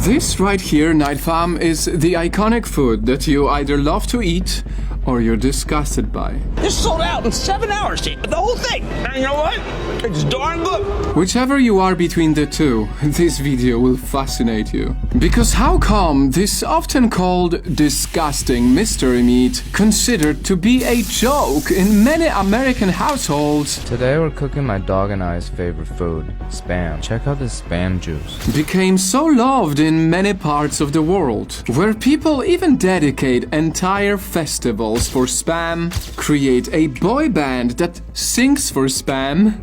This right here, Night Fam, is the iconic food that you either love to eat or you're disgusted by. This sold out in 7 hours, the whole thing. And you know what? It's darn good. Whichever you are between the two, this video will fascinate you. Because how come this often called disgusting mystery meat, considered to be a joke in many American households, Today we're cooking my dog and I's favorite food, Spam. Check out this Spam juice. became so loved in many parts of the world, where people even dedicate entire festivals for Spam, create a boy band that sings for Spam,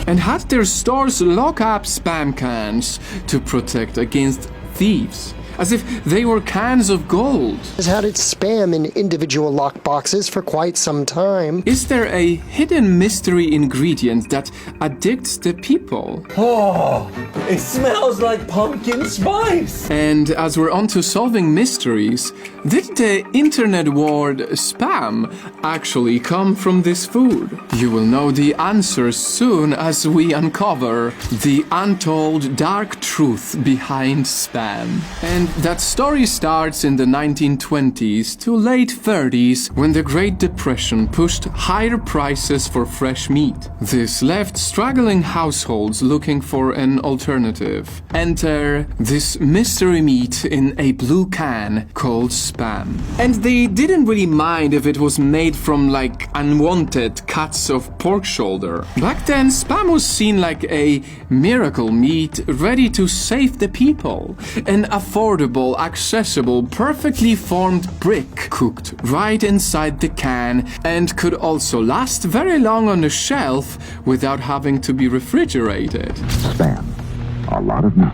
and had their stores lock up Spam cans to protect against thieves, as if they were cans of gold. Has had its Spam in individual lock boxes for quite some time. Is there a hidden mystery ingredient that addicts the people? Oh, it smells like pumpkin spice. And as we're on to solving mysteries, did the internet word spam actually come from this food? You will know the answers soon as we uncover the untold dark truth behind spam. And that story starts in the 1920s to late 30s, when the Great Depression pushed higher prices for fresh meat. This left struggling households looking for an alternative. Enter this mystery meat in a blue can called spam. And they didn't really mind if it was made from like unwanted cuts of pork shoulder. Back then, spam was seen like a miracle meat ready to save the people. An affordable, accessible, perfectly formed brick cooked right inside the can, and could also last very long on the shelf without having to be refrigerated. Spam. A lot of meat,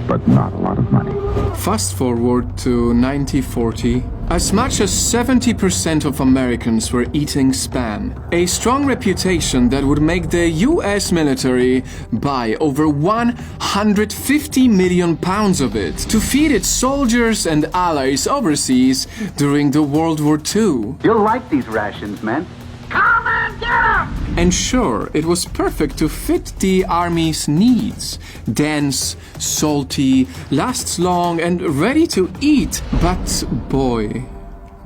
but not a lot of money. Fast forward to 1940. As much as 70% of Americans were eating spam, a strong reputation that would make the US military buy over 150 million pounds of it to feed its soldiers and allies overseas during the World War II. You'll like these rations, men. Come and get 'em! And sure, it was perfect to fit the army's needs. Dense, salty, lasts long and ready to eat. But boy,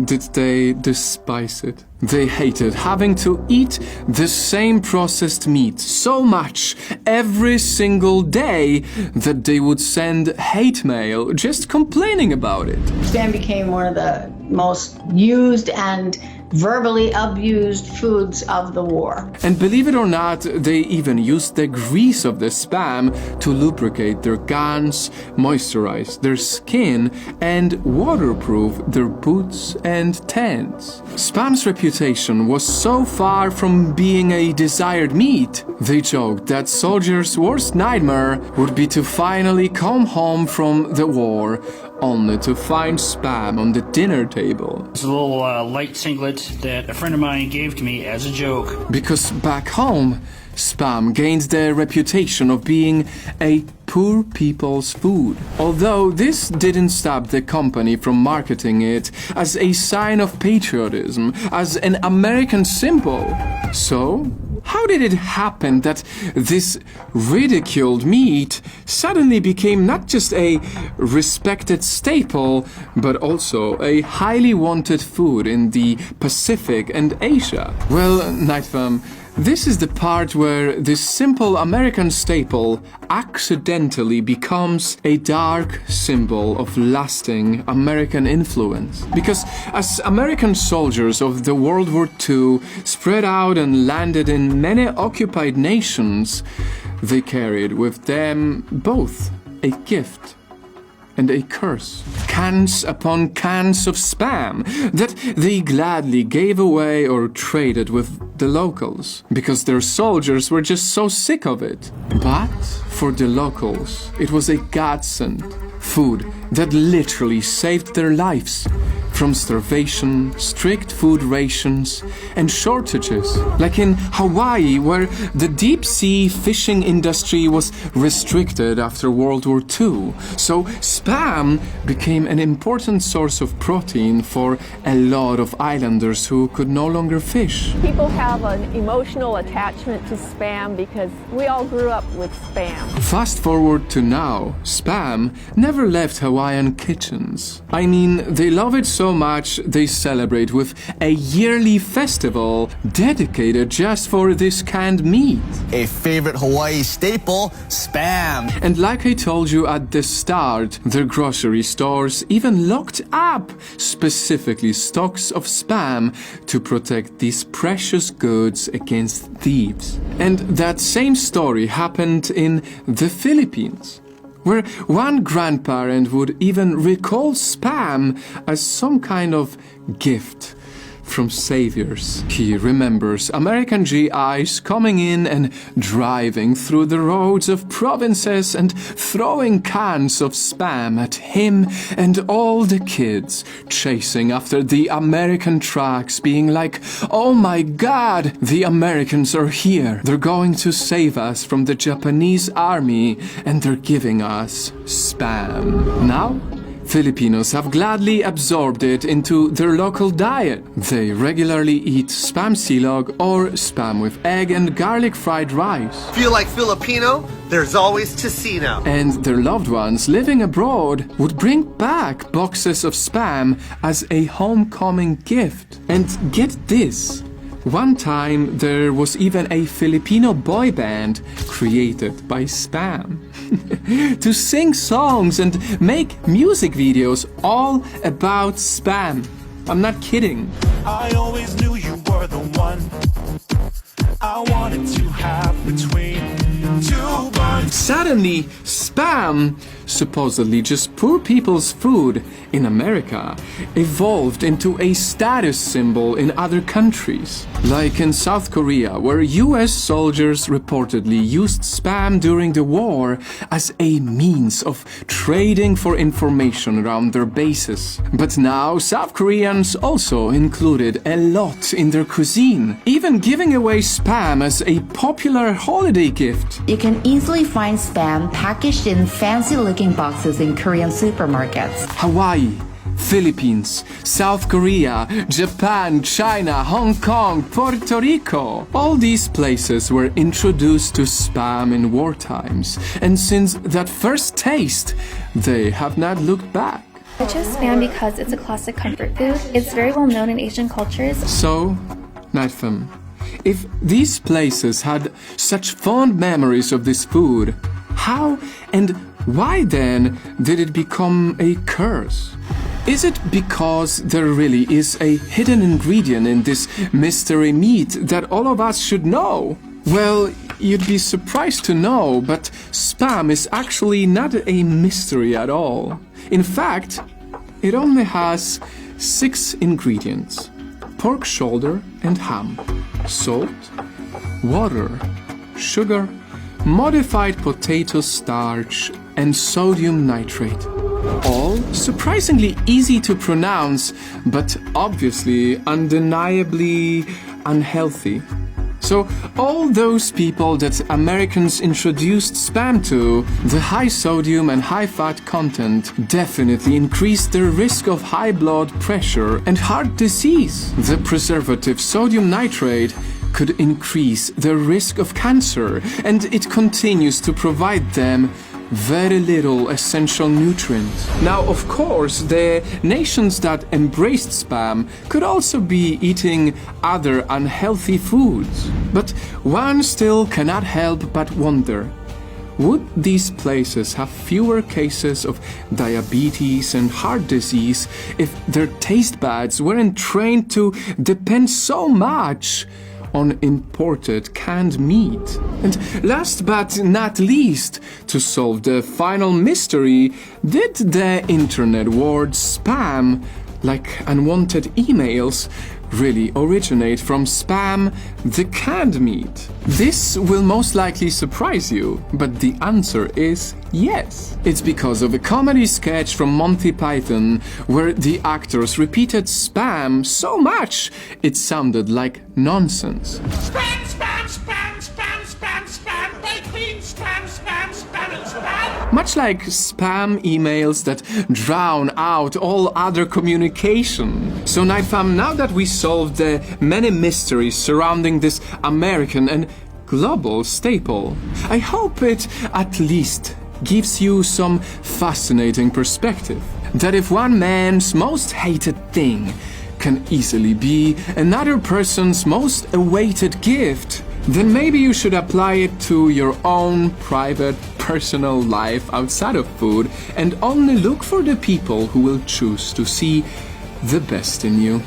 did they despise it. They hated having to eat the same processed meat so much every single day that they would send hate mail just complaining about it. Spam became one of the most used and verbally abused foods of the war. And believe it or not, they even used the grease of the spam to lubricate their guns, moisturize their skin, and waterproof their boots and tents. Spam's reputation was so far from being a desired meat, they joked that soldiers' worst nightmare would be to finally come home from the war only to find spam on the dinner table. It's a little light singlet that a friend of mine gave to me as a joke. Because back home, spam gained the reputation of being a poor people's food. Although this didn't stop the company from marketing it as a sign of patriotism, as an American symbol. So, how did it happen that this ridiculed meat suddenly became not just a respected staple, but also a highly wanted food in the Pacific and Asia? Well, Night Fam, this is the part where this simple American staple accidentally becomes a dark symbol of lasting American influence. Because as American soldiers of the World War II spread out and landed in many occupied nations, they carried with them both a gift and a curse. Cans upon cans of spam that they gladly gave away or traded with the locals, because their soldiers were just so sick of it. But for the locals, it was a godsend. Food that literally saved their lives. from starvation, strict food rations, and shortages. Like in Hawaii, where the deep-sea fishing industry was restricted after World War II. So Spam became an important source of protein for a lot of islanders who could no longer fish. People have an emotional attachment to Spam because we all grew up with Spam. Fast forward to now, Spam never left Hawaiian kitchens. I mean, they love it so much they celebrate with a yearly festival dedicated just for this canned meat. A favorite Hawaii staple, Spam. And like I told you at the start, their grocery stores even locked up specifically stocks of Spam to protect these precious goods against thieves. And that same story happened in the Philippines, where one grandparent would even recall Spam as some kind of gift from saviors. He remembers American GIs coming in and driving through the roads of provinces and throwing cans of Spam at him and all the kids, chasing after the American trucks, being like, "Oh my God, the Americans are here. They're going to save us from the Japanese army, and they're giving us Spam." Now, Filipinos have gladly absorbed it into their local diet. They regularly eat Spam silog or Spam with egg and garlic fried rice. Feel like Filipino? There's always Tocino. And their loved ones living abroad would bring back boxes of Spam as a homecoming gift. And get this. One time there was even a Filipino boy band created by Spam to sing songs and make music videos all about Spam. I'm not kidding. I always knew you were the one I wanted to have between two buns. Suddenly, Spam, supposedly just poor people's food in America, evolved into a status symbol in other countries. Like in South Korea, where US soldiers reportedly used Spam during the war as a means of trading for information around their bases. But now, South Koreans also included a lot in their cuisine, even giving away Spam as a popular holiday gift. You can easily find Spam packaged in fancy-looking boxes in Korean supermarkets. Hawaii, Philippines, South Korea, Japan, China, Hong Kong, Puerto Rico. All these places were introduced to Spam in war times, and since that first taste, they have not looked back. I chose Spam because it's a classic comfort food. It's very well known in Asian cultures. So, Nightfam, if these places had such fond memories of this food, how and why then did it become a curse? Is it because there really is a hidden ingredient in this mystery meat that all of us should know? Well, you'd be surprised to know, but Spam is actually not a mystery at all. In fact, it only has 6 ingredients: pork shoulder and ham, salt, water, sugar, modified potato starch, and sodium nitrate. All surprisingly easy to pronounce, but obviously undeniably unhealthy. So all those people that Americans introduced Spam to, the high sodium and high fat content definitely increased their risk of high blood pressure and heart disease. The preservative sodium nitrate could increase their risk of cancer, and it continues to provide them very little essential nutrients. Now, of course, the nations that embraced Spam could also be eating other unhealthy foods. But one still cannot help but wonder, would these places have fewer cases of diabetes and heart disease if their taste buds weren't trained to depend so much on imported canned meat? And last but not least, to solve the final mystery, did the internet word Spam, like unwanted emails, really originate from Spam, the canned meat? This will most likely surprise you, but the answer is yes. It's because of a comedy sketch from Monty Python where the actors repeated Spam so much it sounded like nonsense. Spam, spam, spam, spam, spam, spam, baked beans, spam, spam, spam, and spam. Much like spam emails that drown out all other communication. So Nightfam, now that we solved the many mysteries surrounding this American and global staple, I hope it at least gives you some fascinating perspective. That if one man's most hated thing can easily be another person's most awaited gift, then maybe you should apply it to your own private, personal life outside of food and only look for the people who will choose to see the best in you.